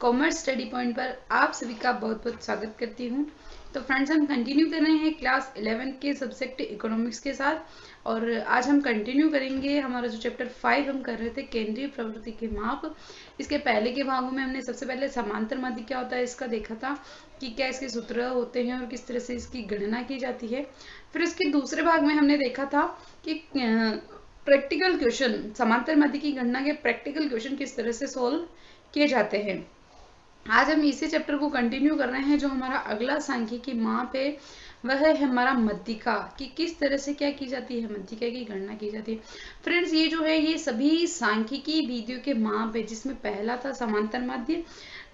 Commerce study point पर आप सभी का बहुत बहुत स्वागत करती हूँ। तो फ्रेंड्स, हम कंटिन्यू कर रहे हैं क्लास 11 के सब्जेक्ट इकोनॉमिक्स के साथ, और आज हम कंटिन्यू करेंगे हमारा जो चैप्टर 5 हम कर रहे थे, केंद्रीय प्रवृत्ति के माप। इसके पहले के भागों में हमने सबसे पहले समांतर माध्य क्या होता है इसका देखा था कि क्या इसके सूत्र होते हैं और किस तरह से इसकी गणना की जाती है। फिर इसके दूसरे भाग में हमने देखा था कि प्रैक्टिकल क्वेश्चन, समांतर माध्य की गणना के प्रैक्टिकल क्वेश्चन किस तरह से सोल्व किए जाते हैं। आज हम इसी चैप्टर को कंटिन्यू कर रहे हैं। जो हमारा अगला सांख्यिकी माप है वह है हमारा मध्यिका, कि किस तरह से क्या की जाती है, मध्यिका की गणना की जाती है। फ्रेंड्स, ये जो है ये सभी सांख्यिकी विधियों के माप है, जिसमें पहला था समांतर माध्य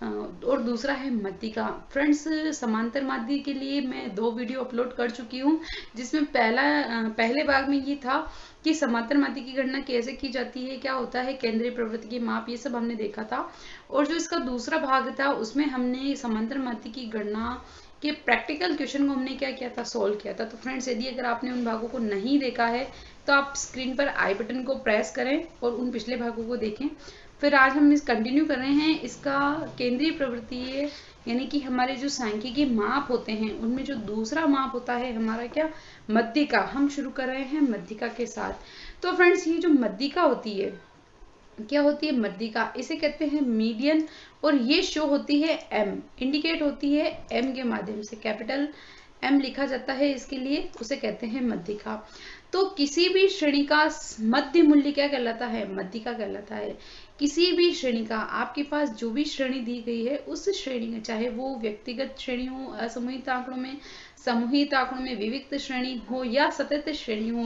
और दूसरा है मध्यिका। फ्रेंड्स, समांतर माध्य के लिए मैं 2 वीडियो अपलोड कर चुकी हूँ, जिसमें पहले भाग में ये था कि समांतर माध्य की गणना कैसे की जाती है, क्या होता है केंद्रीय प्रवृत्ति के माप, ये सब हमने देखा था। और जो इसका दूसरा भाग था उसमें हमने समांतर माध्य की गणना के प्रैक्टिकल क्वेश्चन को हमने क्या किया था, सोल्व किया था। तो फ्रेंड्स, यदि अगर आपने उन भागों को नहीं देखा है तो आप स्क्रीन पर आई बटन को प्रेस करें और उन पिछले भागों को देखें। फिर आज हम इस कंटिन्यू कर रहे हैं इसका केंद्रीय प्रवृत्ति, यानी कि हमारे जो सांख्यिकी माप होते हैं उनमें जो दूसरा माप होता है हमारा क्या, मध्यिका। हम शुरू कर रहे हैं मध्यिका के साथ। तो फ्रेंड्स, ये जो मध्यिका होती है, क्या होती है मध्यिका, इसे कहते हैं मीडियन, और ये शो होती है एम, इंडिकेट होती है एम के माध्यम से, कैपिटल एम लिखा जाता है इसके लिए, उसे कहते हैं मध्यिका। तो किसी भी श्रेणी का मध्य मूल्य क्या कहलाता है, मध्यिका कहलाता है। किसी भी श्रेणी का, आपके पास जो भी श्रेणी दी गई है उस श्रेणी में, चाहे वो व्यक्तिगत श्रेणी हो, असमूहित आंकड़ों में, समूहित आंकड़ों में, विविक्त श्रेणी हो या सतत श्रेणी हो,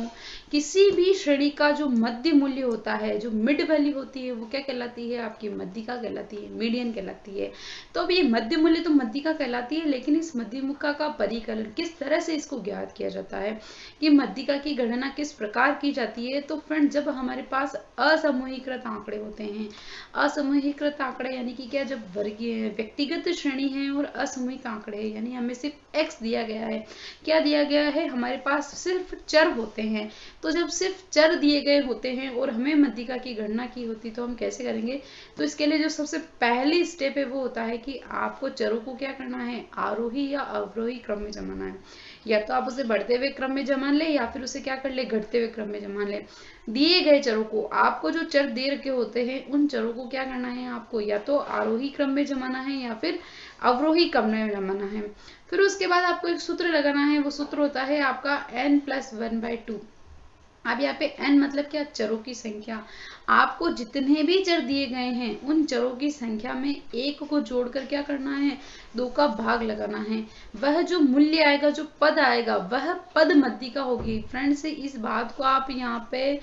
किसी भी श्रेणी का जो मध्य मूल्य होता है, जो मिड वैल्यू होती है, वो क्या कहलाती है, आपकी मध्यिका कहलाती है, मीडियन कहलाती है। तो अब ये मध्य मूल्य तो मध्यिका कहलाती है, लेकिन इस मध्यिका का परिकलन किस तरह से इसको ज्ञात किया जाता है, कि मध्यिका की गणना किस प्रकार की जाती है। तो फ्रेंड, जब हमारे पास असमूहीकृत आंकड़े होते हैं, असमूहीकृत आंकड़े यानी कि क्या, जब वर्गीय व्यक्तिगत श्रेणी है और असमूहित आंकड़े है, यानी हमें सिर्फ एक्स दिया गया है, क्या दिया गया है, हमारे पास सिर्फ चर होते हैं। तो जब सिर्फ चर दिए गए होते हैं और हमें मध्यिका की गणना की होती, तो हम कैसे करेंगे। तो इसके लिए जो सबसे पहली स्टेप है वो होता है कि आपको चरों को क्या करना है, आरोही या अवरोही क्रम में जमाना है। या तो आप उसे बढ़ते हुए क्रम में जमा ले, या फिर उसे क्या कर ले, घटते हुए क्रम में जमा ले। दिए गए चरों को, आपको जो चर दे रखे होते हैं उन चरों को क्या करना है, आपको या तो आरोही क्रम में जमाना है या फिर अवरोही क्रम में जमाना है। फिर उसके बाद आपको एक सूत्र लगाना है, वो सूत्र होता है आपका n+1/2। अब यहाँ पे n मतलब क्या, चरों की संख्या। आपको जितने भी चर दिए गए हैं उन चरों की संख्या में 1 को जोड़कर क्या करना है, 2 का भाग लगाना है। वह जो मूल्य आएगा, जो पद आएगा, वह पद मध्यिका होगी। फ्रेंड्स, इस बात को आप यहाँ पे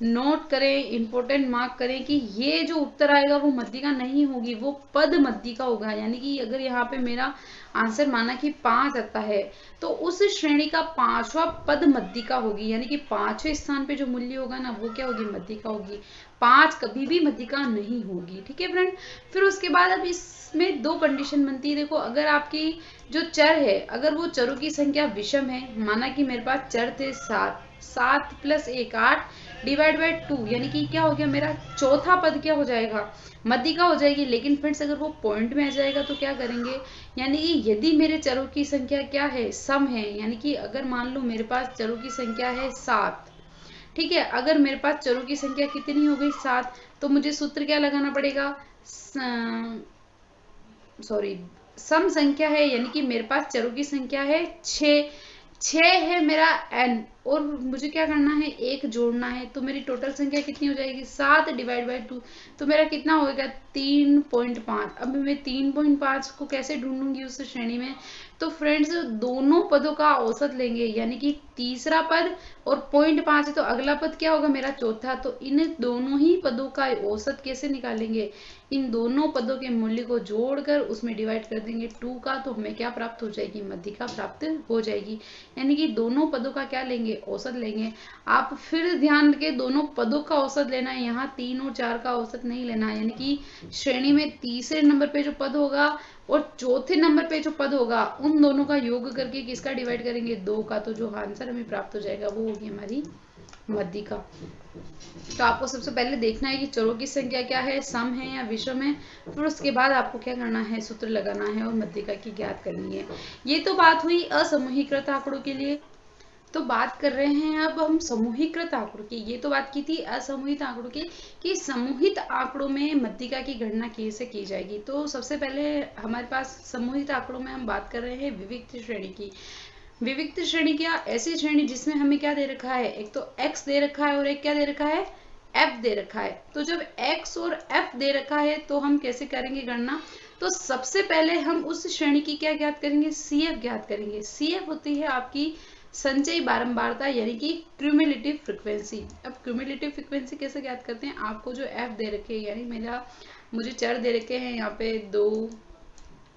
नोट करें, इंपॉर्टेंट मार्क करें कि ये जो उत्तर आएगा वो मध्यिका नहीं होगी, वो पद मध्यिका होगा। यानी कि अगर यहाँ पे मेरा आंसर माना कि 5 आता है, तो उस श्रेणी का 5वां पद मध्यिका होगी, यानी कि 5वें स्थान पे जो मूल्य होगा ना, वो क्या होगी, मध्यिका होगी। 5 कभी भी मध्यिका नहीं होगी, ठीक है फ्रेंड। फिर उसके बाद अब इसमें 2 कंडीशन बनती है। देखो, अगर आपकी जो चर है, अगर वो चरों की संख्या विषम है, माना कि मेरे पास चर थे 7 + 1 8 / 2, यानी कि क्या हो गया, मेरा चौथा पद क्या हो जाएगा, मध्यिका हो जाएगी। लेकिन फ्रेंड्स, अगर वो पॉइंट में आ जाएगा तो क्या करेंगे, यानी कि यदि मेरे चरों की संख्या क्या है, सम है, यानी कि अगर मान लो मेरे पास चरों की संख्या है 7, ठीक है, अगर मेरे पास चरों की संख्या कितनी हो गई, 7, तो मुझे सूत्र क्या लगाना पड़ेगा, सम संख्या है, यानी कि मेरे पास चरों की संख्या है 6 है मेरा n, और मुझे क्या करना है, 1 जोड़ना है। तो मेरी टोटल संख्या कितनी हो जाएगी, 7 / 2, तो मेरा कितना होगा, 3.5। अब मैं 3.5 को कैसे ढूंढूंगी उस श्रेणी में। तो फ्रेंड्स, दोनों पदों का औसत लेंगे, यानी कि तीसरा पद और 0.5 है, तो अगला पद क्या होगा, मेरा चौथा। तो इन दोनों ही पदों का औसत कैसे निकालेंगे, इन दोनों पदों के मूल्य को जोड़कर उसमें डिवाइड कर देंगे 2 का, तो हमें क्या प्राप्त हो जाएगी, मध्यिका प्राप्त हो जाएगी। यानी कि दोनों पदों का क्या लेंगे, औसत लेंगे। आप फिर ध्यान रखें, दोनों पदों का औसत लेना है, यहाँ 3 और 4 का औसत नहीं लेना है। यानी कि श्रेणी में तीसरे नंबर पे जो पद होगा और चौथे नंबर पे जो पद होगा, उन दोनों का योग करके किसका डिवाइड करेंगे, 2 का। तो जो आंसर हमें प्राप्त हो जाएगा वो होगी हमारी मध्यिका। तो आपको सबसे पहले देखना है कि चरों की संख्या क्या है, सम है या विषम है। फिर उसके बाद आपको क्या करना है, सूत्र लगाना है और मध्यिका की ज्ञात करनी है। ये तो बात हुई असमूहीकृत आंकड़ों के लिए। तो बात कर रहे हैं अब हम समूहीकृत आंकड़ों की। ये तो बात की थी असमूहित आंकड़ों की कि समूहित आंकड़ों में मध्यिका की गणना कैसे की जाएगी। तो सबसे पहले हमारे पास समूहित आंकड़ों में हम बात कर रहे हैं विविक्त श्रेणी की। विविक्त श्रेणी क्या, ऐसी श्रेणी जिसमें हमें क्या दे रखा है, एक तो x दे रखा है और एक क्या दे रखा है, f दे रखा है। तो जब x और f दे रखा है तो हम कैसे करेंगे गणना। तो सबसे पहले हम उस श्रेणी की क्या ज्ञात करेंगे, CF ज्ञात करेंगे। CF होती है आपकी संचयी बारंबारता यानी कि क्यूमुलेटिव फ्रीक्वेंसी। अब क्यूमुलेटिव फ्रीक्वेंसी कैसे ज्ञात करते हैं, आपको जो f दे रखे हैं यानी मुझे चर दे रखे हैं यहाँ पे 2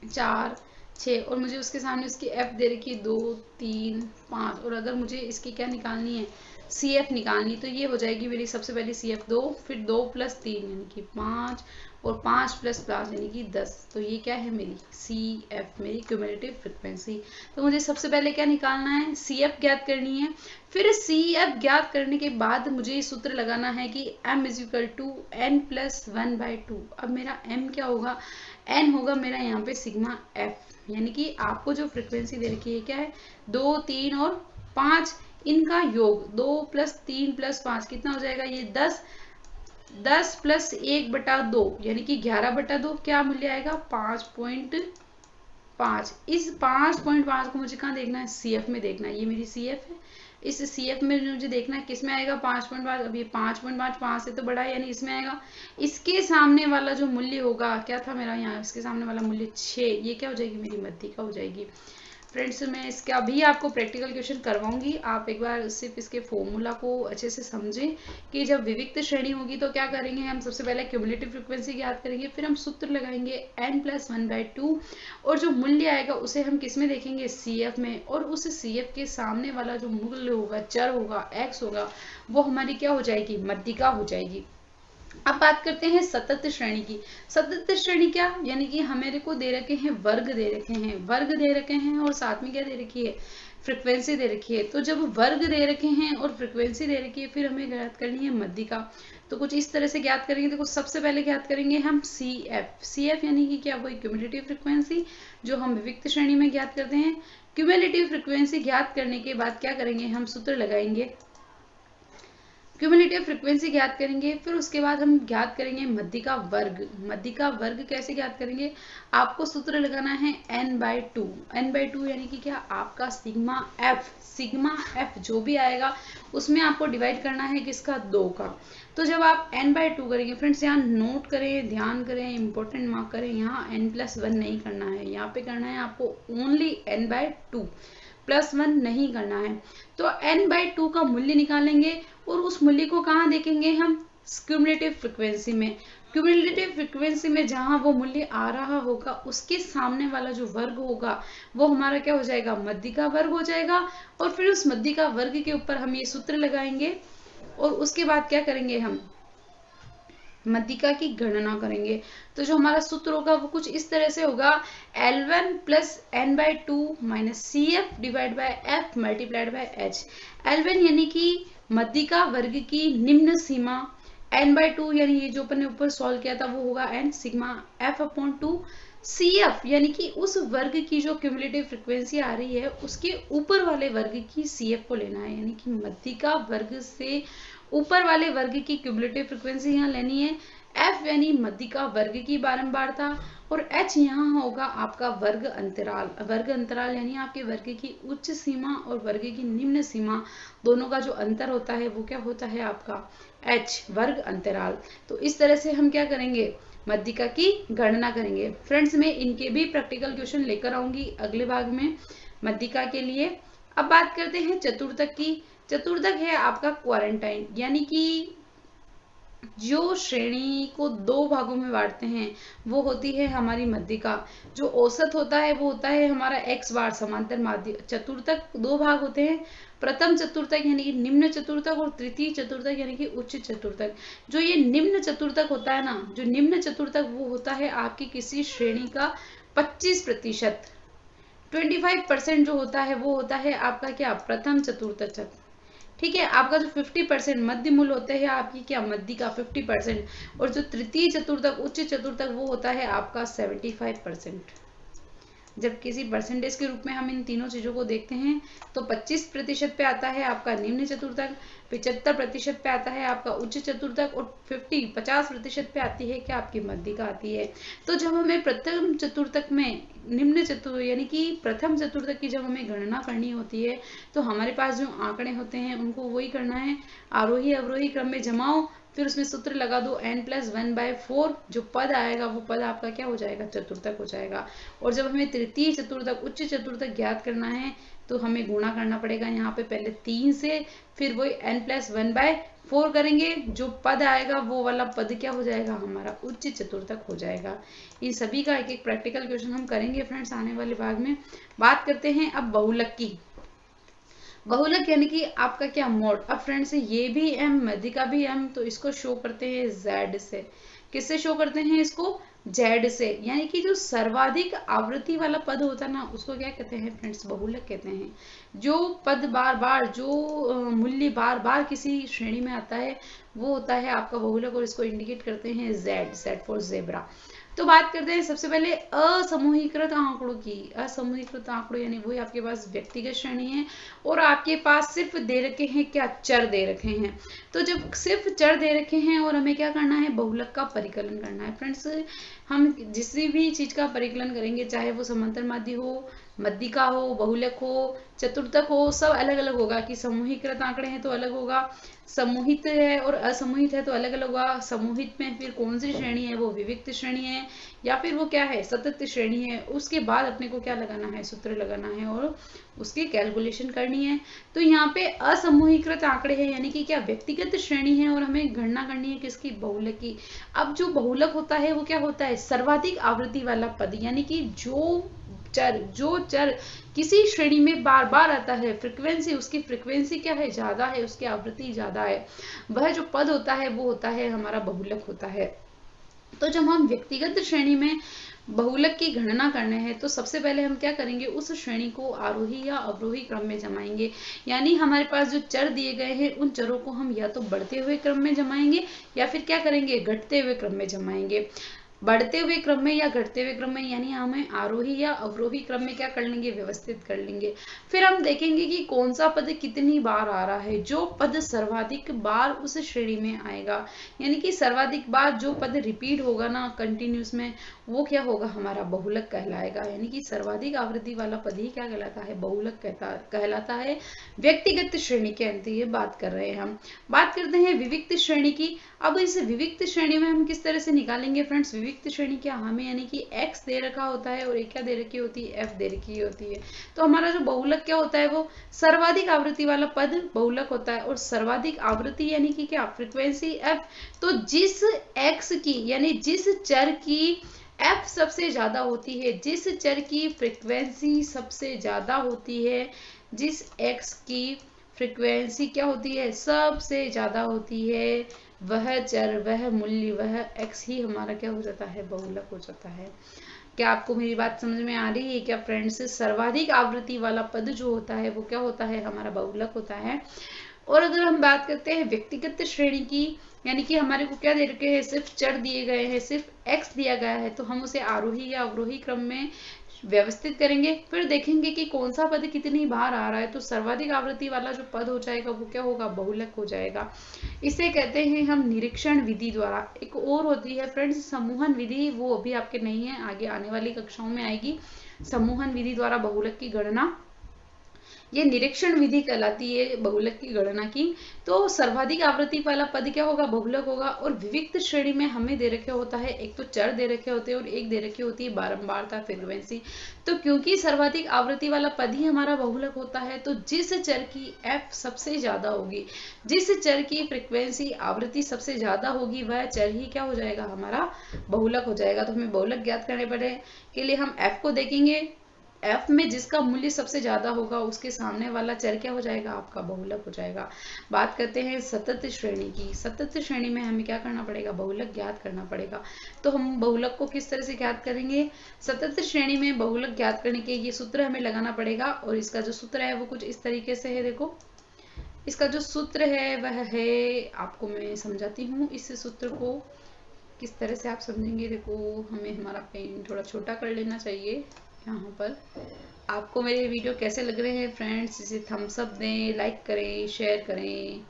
4 6 और मुझे उसके सामने उसकी f दे रखी है 2 3 5 और अगर मुझे इसकी क्या निकालनी है, CF निकालनी, तो ये हो जाएगी मेरी सबसे पहले CF 2, फिर 2 + 3 यानी कि 5 और 5 + 5 यानी कि 10। तो ये क्या है मेरी CF, मेरी क्यूमुलेटिव फ्रीक्वेंसी। तो मुझे सबसे पहले क्या निकालना है, CF ज्ञात करनी है। फिर CF ज्ञात करने के बाद मुझे सूत्र लगाना है कि m = n + 1/2। अब मेरा m क्या होगा, n होगा मेरा यहाँ पे सिग्मा f, यानी कि आपको जो फ्रीक्वेंसी दे रखी है क्या है, 2 3 और 5, इनका योग 2 + 3 + 5 कितना हो जाएगा, ये 10 + 1/2 यानी कि 11/2 क्या मूल्य आएगा, 5.5। इस 5.5 को मुझे कहाँ देखना है, CF में देखना है। ये मेरी CF है, इस CF में मुझे देखना है किस में आएगा, 5.5। अब ये 5.5 5 से तो बड़ा है यानी इसमें आएगा। इसके सामने वाला जो मूल्य होगा, क्या था मेरा यहाँ, इसके सामने वाला मूल्य 6, ये क्या हो जाएगी, मेरी मध्यिका हो जाएगी। फ्रेंड्स मैं इसका अभी आपको प्रैक्टिकल क्वेश्चन करवाऊंगी, आप एक बार सिर्फ इसके फॉर्मूला को अच्छे से समझें कि जब विविक्त श्रेणी होगी तो क्या करेंगे हम, सबसे पहले क्यूमुलेटिव फ्रीक्वेंसी ज्ञात करेंगे, फिर हम सूत्र लगाएंगे n + 1/2 और जो मूल्य आएगा उसे हम किस में देखेंगे, CF में, और उस CF के सामने वाला जो मूल्य होगा, चर होगा, x होगा, वो हमारी क्या हो जाएगी, मध्यिका हो जाएगी। अब बात करते हैं सतत श्रेणी की। सतत श्रेणी क्या, यानी कि हमें को दे रखे हैं वर्ग दे रखे हैं, वर्ग दे रखे हैं और साथ में क्या दे रखी है, फ्रीक्वेंसी दे रखी है। तो जब वर्ग दे रखे हैं और फ्रीक्वेंसी दे रखी है, फिर हमें ज्ञात करनी है मध्यिका। तो कुछ इस तरह से ज्ञात करेंगे। देखो सबसे पहले ज्ञात करेंगे हम CF यानी कि क्या, वही क्यूमुलेटिव फ्रीक्वेंसी जो हम विविक्त श्रेणी में ज्ञात करते हैं। क्यूमुलेटिव फ्रीक्वेंसी ज्ञात करने के बाद क्या करेंगे, हम सूत्र लगाएंगे, क्यूमुलेटिव फ्रीक्वेंसी ज्ञात करेंगे। फिर उसके बाद हम ज्ञात करेंगे मध्यिका वर्ग। मध्यिका वर्ग कैसे ज्ञात करेंगे, आपको सूत्र लगाना है n/2। n/2 यानी कि क्या, आपका सिग्मा f जो भी आएगा उसमें आपको डिवाइड करना है किसका, 2 का। तो जब आप n/2 करेंगे, फ्रेंड्स यहाँ नोट करें, ध्यान करें, इंपॉर्टेंट मार्क करें, यहाँ n + 1 नहीं करना है, यहाँ पे करना है आपको ओनली n/2 + 1 नहीं करना है। तो n/2 का मूल्य निकालेंगे और उस मूल्य को कहाँ देखेंगे हम, क्यूमुलेटिव फ्रीक्वेंसी में। क्यूमुलेटिव फ्रीक्वेंसी में जहां वो मूल्य आ रहा होगा उसके सामने वाला जो वर्ग होगा वो हमारा क्या हो जाएगा, मध्यिका वर्ग हो जाएगा। और फिर उस मध्यिका वर्ग के ऊपर हम ये सूत्र लगाएंगे और उसके बाद क्या करेंगे, हम मध्यिका की गणना करेंगे। तो जो हमारा सूत्र होगा वो कुछ इस तरह से होगा, L1 + n/2 - CF / f × h। L1 यानी कि मध्यिका वर्ग की निम्न सीमा, n/2 यानी ये जो अपन ने ऊपर सॉल्व किया था वो होगा n सिग्मा f/2। CF यानी कि उस वर्ग की जो क्यूमुलेटिव फ्रीक्वेंसी आ रही है उसके ऊपर वाले वर्ग की CF को लेना है, यानी कि मध्यिका वर्ग से ऊपर वाले वर्ग की क्यूमुलेटिव फ्रीक्वेंसी यहाँ लेनी है। F यानी मध्यिका वर्ग की बारंबारता और H यहाँ होगा आपका वर्ग अंतराल। वर्ग अंतराल यानी आपके वर्ग की उच्च सीमा और वर्ग की निम्न सीमा दोनों का जो अंतर होता है वो क्या होता है, आपका H, वर्ग अंतराल। तो इस तरह से हम क्या करेंगे, मध्यिका की गणना करेंगे। फ्रेंड्स मैं इनके भी प्रैक्टिकल क्वेश्चन लेकर आऊंगी अगले भाग में मध्यिका के लिए। अब बात करते हैं चतुर्थक की। चतुर्थक है आपका क्वारंटाइन, यानी कि जो श्रेणी को 2 भागों में बांटते हैं वो होती है हमारी मध्यिका। जो औसत होता है वो होता है हमारा x बार समांतर माध्य। चतुर्थक 2 भाग होते हैं, प्रथम चतुर्थक यानी कि निम्न चतुर्थक और तृतीय चतुर्थक यानी कि उच्च चतुर्थक। जो ये निम्न चतुर्थक होता है ना, जो निम्न चतुर्थक वो होता है आपकी किसी श्रेणी का 25%। 25% जो होता है वो होता है आपका क्या, प्रथम चतुर्थक। ठीक है। आपका जो 50% मध्य मूल होता है आपकी क्या मध्य का 50%, और जो तृतीय चतुर्थक उच्च चतुर्थक वो होता है आपका 75%। जब किसी परसेंटेज के रूप में हम इन तीनों चीजों को देखते हैं तो 25% पे आता है आपका निम्न चतुर्थक, 75% पे आता है आपका उच्च चतुर्थक, और 50% पे आती है क्या आपकी मध्यिका आती है। तो जब हमें प्रथम चतुर्थक में निम्न चतुर्थ यानी कि प्रथम चतुर्थक की जब हमें गणना करनी होती है तो हमारे पास जो आंकड़े होते हैं उनको वही करना है, आरोही अवरोही क्रम में जमाओ, फिर उसमें सूत्र लगा दो n+1/4, जो पद आएगा वो पद आपका क्या हो जाएगा, चतुर्थक हो जाएगा। और जब हमें तृतीय चतुर्थक उच्च चतुर्थक ज्ञात करना है तो हमें गुणा करना पड़ेगा यहाँ पे पहले 3 से, फिर वही n+1/4 करेंगे, जो पद आएगा वो वाला पद क्या हो जाएगा हमारा उच्च चतुर्थक हो जाएगा। इन सभी का एक एक प्रैक्टिकल क्वेश्चन हम करेंगे फ्रेंड्स आने वाले भाग में। बात करते हैं अब बहुलक की। बहुलक यानी कि आपका क्या मोड। अब फ्रेंड्स ये भी m मध्यिका भी m, तो इसको शो करते हैं z से। किससे शो करते हैं इसको, z से। यानी कि जो सर्वाधिक आवृत्ति वाला पद होता है ना उसको क्या कहते हैं फ्रेंड्स, बहुलक कहते हैं। जो पद बार बार जो मूल्य बार बार किसी श्रेणी में आता है वो होता है आपका बहुलक, और इसको इंडिकेट करते हैं z फॉर जेब्रा। तो बात करते हैं सबसे पहले असमूहीकृत आंकड़ों की। असमूहीकृत आंकड़ों यानी वही आपके पास व्यक्तिगत श्रेणी है और आपके पास सिर्फ दे रखे हैं क्या, चर दे रखे हैं। तो जब सिर्फ चर दे रखे हैं और हमें क्या करना है, बहुलक का परिकलन करना है। फ्रेंड्स हम जिस भी चीज का परिकलन करेंगे, चाहे वो समांतर माध्य हो, मध्यिका हो, बहुलक हो, चतुर्थक हो, सब अलग अलग होगा। कि समूहीकृत आंकड़े हैं तो अलग होगा, समूहित है और असमूहित है तो अलग अलग होगा। समूहित में फिर कौन सी श्रेणी है, वो विविक्त श्रेणी है या फिर वो क्या है, सतत श्रेणी है। उसके बाद अपने को क्या लगाना है, सूत्र लगाना है और उसकी कैलकुलेशन करनी है। तो यहाँ पे असमूहीकृत आंकड़े हैं यानी कि क्या, व्यक्तिगत श्रेणी है और हमें गणना करनी है किसकी, बहुलक की। अब जो बहुलक होता है वो क्या होता है, सर्वाधिक आवृत्ति वाला पद, यानी कि जो चर किसी श्रेणी में बार बार आता है, फ्रीक्वेंसी उसकी फ्रीक्वेंसी क्या है, ज्यादा है, उसकी आवृत्ति ज्यादा है, वह जो पद होता है वो होता है हमारा बहुलक होता है। तो जब हम व्यक्तिगत श्रेणी में बहुलक की गणना करने हैं तो सबसे पहले हम क्या करेंगे, उस श्रेणी को आरोही या अवरोही क्रम में जमाएंगे। यानी हमारे पास जो चर दिए गए हैं उन चरों को हम या तो बढ़ते हुए क्रम में जमाएंगे या फिर क्या करेंगे, घटते हुए क्रम में जमाएंगे। बढ़ते हुए क्रम में या घटते हुए क्रम में, यानी हमें आरोही या अवरोही क्रम में क्या कर लेंगे, व्यवस्थित कर लेंगे। फिर हम देखेंगे कि कौन सा पद कितनी बार आ रहा है। जो पद सर्वाधिक बार उस श्रेणी में आएगा, यानी कि सर्वाधिक बार जो पद रिपीट होगा ना कंटिन्यूस में, वो क्या होगा, हमारा बहुलक कहलाएगा। यानी कि सर्वाधिक आवृत्ति वाला पद ही क्या कहलाता है, बहुलक कहलाता है। व्यक्तिगत श्रेणी के अंत ये बात कर रहे हैं हम। बात करते हैं विविक्त श्रेणी की। अब इस विविक्त श्रेणी में हम किस तरह से निकालेंगे फ्रेंड्स, विविक्त श्रेणी क्या, हमें यानी कि x दे रखा होता है और एक क्या दे रखी होती है, f दे रखी होती है। तो हमारा जो बहुलक क्या होता है, वो सर्वाधिक आवृत्ति वाला पद बहुलक होता है। और सर्वाधिक आवृत्ति यानी कि क्या, फ्रीक्वेंसी f। तो जिस x की यानी जिस चर की f सबसे ज्यादा होती है, जिस चर की फ्रीक्वेंसी सबसे ज्यादा होती है, जिस x की फ्रीक्वेंसी क्या होती है, सबसे ज्यादा होती है, वह चर, वह मूल्य, वह x ही हमारा क्या हो जाता है, बहुलक हो जाता है। क्या आपको मेरी बात समझ में आ रही है क्या फ्रेंड्स? सर्वाधिक आवृत्ति वाला पद जो होता है वो क्या होता है, हमारा बहुलक होता है। और अगर हम बात करते हैं व्यक्तिगत श्रेणी की, यानी कि हमारे को क्या दे रखे हैं, सिर्फ चर दिए गए हैं, सिर्फ x दिया गया है, तो हम उसे आरोही या अवरोही क्रम में व्यवस्थित करेंगे। फिर देखेंगे कि कौन सा पद कितनी बार आ रहा है, तो सर्वाधिक आवृत्ति वाला जो पद हो जाएगा वो क्या होगा, बहुलक हो जाएगा। इसे कहते हैं हम निरीक्षण विधि द्वारा। एक और होती है फ्रेंड्स समूहन विधि, वो अभी आपके नहीं है, आगे आने वाली कक्षाओं में आएगी। समूहन विधि द्वारा बहुलक की गणना, ये निरीक्षण विधि कहलाती है बहुलक की गणना की। तो सर्वाधिक आवृत्ति वाला पद क्या होगा, बहुलक होगा। और विविक्त श्रेणी में हमें दे रखे होता है, एक तो चर दे रखे होते हैं और एक दे रखी होती है बारंबारता, फ्रीक्वेंसी। तो क्योंकि सर्वाधिक आवृत्ति वाला पद ही हमारा बहुलक होता है, तो जिस चर की f सबसे ज्यादा होगी, जिस चर की फ्रीक्वेंसी आवृत्ति सबसे ज्यादा होगी, वह चर ही क्या हो जाएगा, हमारा बहुलक हो जाएगा। तो हमें बहुलक ज्ञात करने पड़े के लिए हम f को देखेंगे, f में जिसका मूल्य सबसे ज्यादा होगा उसके सामने वाला चर क्या हो जाएगा, आपका बहुलक हो जाएगा। बात करते हैं सतत श्रेणी की। सतत श्रेणी में हमें क्या करना पड़ेगा, बहुलक ज्ञात करना पड़ेगा। तो हम बहुलक को किस तरह से ज्ञात करेंगे, सतत श्रेणी में बहुलक ज्ञात करने के ये सूत्र हमें लगाना पड़ेगा। और इसका जो सूत्र है वो कुछ इस तरीके से है, देखो इसका जो सूत्र है वह है, आपको मैं समझाती हूँ इस सूत्र को किस तरह से आप समझेंगे। देखो, हमें हमारा पेन थोड़ा छोटा कर लेना चाहिए यहाँ पर। आपको मेरे वीडियो कैसे लग रहे हैं फ्रेंड्स, इसे थम्स अप दें, लाइक करें, शेयर करें,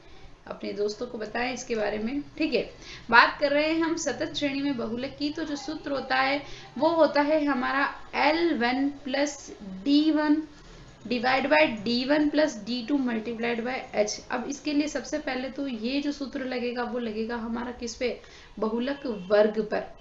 अपने दोस्तों को बताएं इसके बारे में। ठीक है, बात कर रहे हैं हम सतत श्रेणी में बहुलक की। तो जो सूत्र होता है वो होता है हमारा L1 plus D1 divide by D1 plus D2 multiplied by H। अब इसके लिए सबसे पहले तो ये जो सूत्र लगेगा वो लगेगा हमारा किस पे, बहुलक वर्ग पर।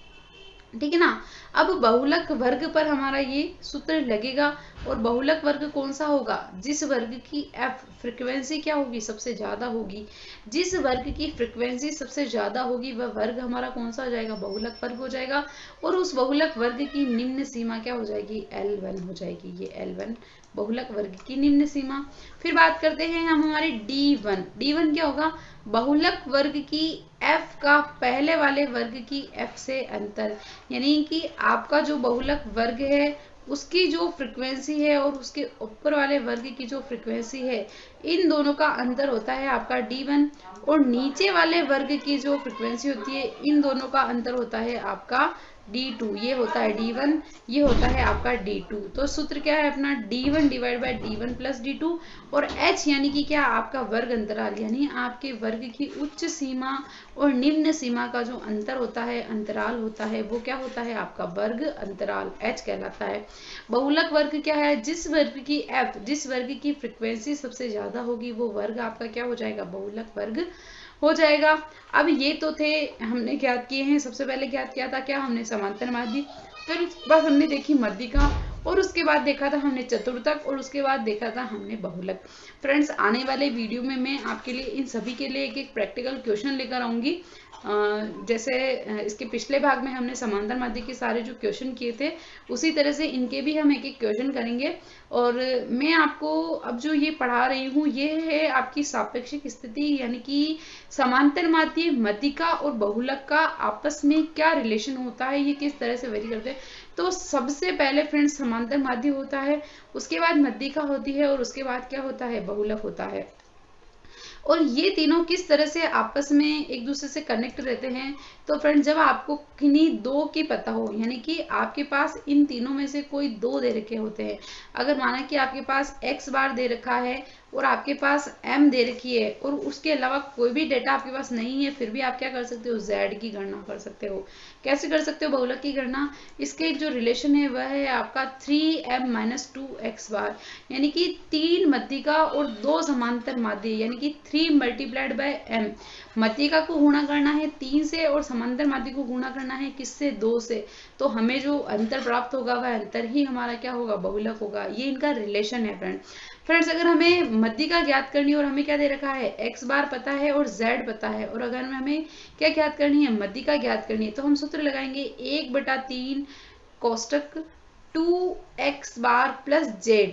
ठीक है ना। अब बहुलक वर्ग पर हमारा ये सूत्र लगेगा, और बहुलक वर्ग कौन सा होगा, जिस वर्ग की F फ्रीक्वेंसी क्या होगी, सबसे ज्यादा होगी। जिस वर्ग की फ्रीक्वेंसी सबसे ज्यादा होगी वह वर्ग हमारा कौन सा हो जाएगा, बहुलक वर्ग हो जाएगा। और उस बहुलक वर्ग की निम्न सीमा क्या हो जाएगी, L1 हो जाएगी। ये L1 बहुलक वर्ग की निम्न सीमा। फिर बात करते हैं हम हमारे D1। D1 क्या होगा, बहुलक वर्ग की F का पहले वाले वर्ग की F से अंतर, यानी कि आपका जो बहुलक वर्ग है उसकी जो फ्रीक्वेंसी है और उसके ऊपर वाले वर्ग की जो फ्रीक्वेंसी है, इन दोनों का अंतर होता है आपका D1। और नीचे वाले वर्ग की जो फ्रीक्वेंसी होती है, इन दोनों का अंतर होता है आपका D2। ये होता है D1, ये होता है आपका D2। तो सूत्र क्या है अपना, D1 divide by D1 plus D2। और H यानी कि क्या, आपका वर्ग अंतराल, यानी आपके वर्ग की उच्च सीमा और निम्न सीमा का जो अंतर होता है, अंतराल होता है, वो क्या होता है आपका वर्ग अंतराल, H कहलाता है। बहुलक वर्ग क्या है, जिस वर्ग की F, जिस वर्ग की फ्रीक्वेंसी सबसे ज्यादा होगी वो वर्ग आपका क्या हो जाएगा, बहुलक वर्ग हो जाएगा। अब ये तो थे हमने ज्ञात किए हैं। सबसे पहले ज्ञात किया था क्या, हमने समांतर माध्य, फिर उसके बाद हमने देखी मध्यिका, और उसके बाद देखा था हमने चतुर्थक, और उसके बाद देखा था हमने बहुलक। फ्रेंड्स, आने वाले वीडियो में मैं आपके लिए इन सभी के लिए एक एक प्रैक्टिकल क्वेश्चन लेकर आऊंगी। जैसे इसके पिछले भाग में हमने समांतर माध्य के सारे जो क्वेश्चन किए थे, उसी तरह से इनके भी हम एक एक क्वेश्चन करेंगे। और मैं आपको अब जो ये पढ़ा रही हूँ ये है आपकी सापेक्षिक स्थिति, यानी कि समांतर माध्य, मध्यिका और बहुलक का आपस में क्या रिलेशन होता है, ये किस तरह से वेरी करते हैं। तो सबसे पहले फ्रेंड्स समांतर माध्य होता है, उसके बाद मध्यिका होती है, और उसके बाद क्या होता है, बहुलक होता है। और ये तीनों किस तरह से आपस में एक दूसरे से कनेक्ट रहते हैं। तो फ्रेंड्स, जब आपको किन्हीं दो की पता हो, यानी कि आपके पास इन तीनों में से कोई दो दे रखे होते हैं। अगर माना कि आपके पास x बार दे रखा है और आपके पास m दे रखी है, और उसके अलावा कोई भी डेटा आपके पास नहीं है, फिर भी आप क्या कर सकते हो, z की गणना कर सकते हो। कैसे कर सकते हो बहुलक की गणना, इसके जो रिलेशन है वह है आपका 3m माइनस 2x बार, यानी कि 3 मध्यिका और 2 समांतर माध्य, यानी कि 3 मल्टीप्लाइड बाय m। मध्यिका को गुणा करना है 3 से, और समांतर माध्य को गुणा करना है किससे, 2 से। तो हमें जो अंतर प्राप्त होगा वह अंतर ही हमारा क्या होगा, बहुलक होगा। ये इनका रिलेशन है फ्रेंड्स। अगर हमें मध्यिका ज्ञात करनी है और हमें क्या दे रखा है, x बार पता है और z पता है, और अगर हमें क्या ज्ञात करनी है, मध्यिका ज्ञात करनी है, तो हम सूत्र लगाएंगे 1/3 कोष्टक 2x बार प्लस z।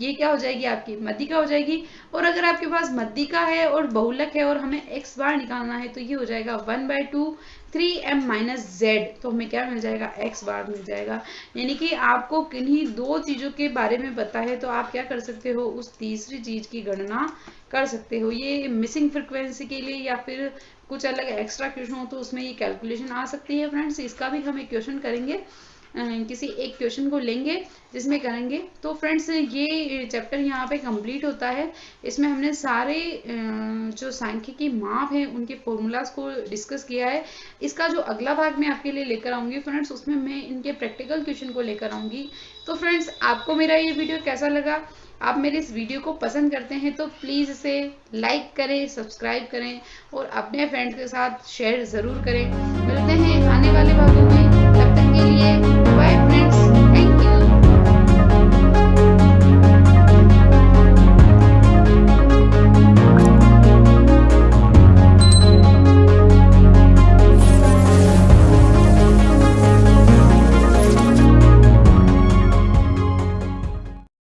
ये क्या हो जाएगी, आपकी मध्यिका हो जाएगी। और अगर आपके पास मध्यिका है और बहुलक है और हमें x बार निकालना है, तो ये हो जाएगा 1/2 3m माइनस z। तो हमें क्या मिल जाएगा, x बार मिल जाएगा। यानी कि आपको किन्हीं दो चीजों के बारे में पता है, तो आप क्या कर सकते हो, उस तीसरी चीज की गणना कर सकते हो। ये मिसिंग फ्रिक्वेंसी के लिए या फिर कुछ अलग एक्स्ट्रा क्वेश्चन हो तो उसमें ये कैलकुलेशन आ सकती है फ्रेंड्स। इसका भी हम एक क्वेश्चन करेंगे, किसी एक क्वेश्चन को लेंगे जिसमें करेंगे। तो फ्रेंड्स, ये चैप्टर यहाँ पे कंप्लीट होता है। इसमें हमने सारे जो सांख्यिकी माप हैं उनके फॉर्मूलाज को डिस्कस किया है। इसका जो अगला भाग मैं आपके लिए लेकर आऊंगी फ्रेंड्स, उसमें मैं इनके प्रैक्टिकल क्वेश्चन को लेकर आऊंगी। तो फ्रेंड्स, आपको मेरा ये वीडियो कैसा लगा, आप मेरे इस वीडियो को पसंद करते हैं तो प्लीज़ इसे लाइक करें, सब्सक्राइब करें और अपने फ्रेंड्स के साथ शेयर ज़रूर करें। मिलते हैं आने वाले भागों में, तब तक के लिए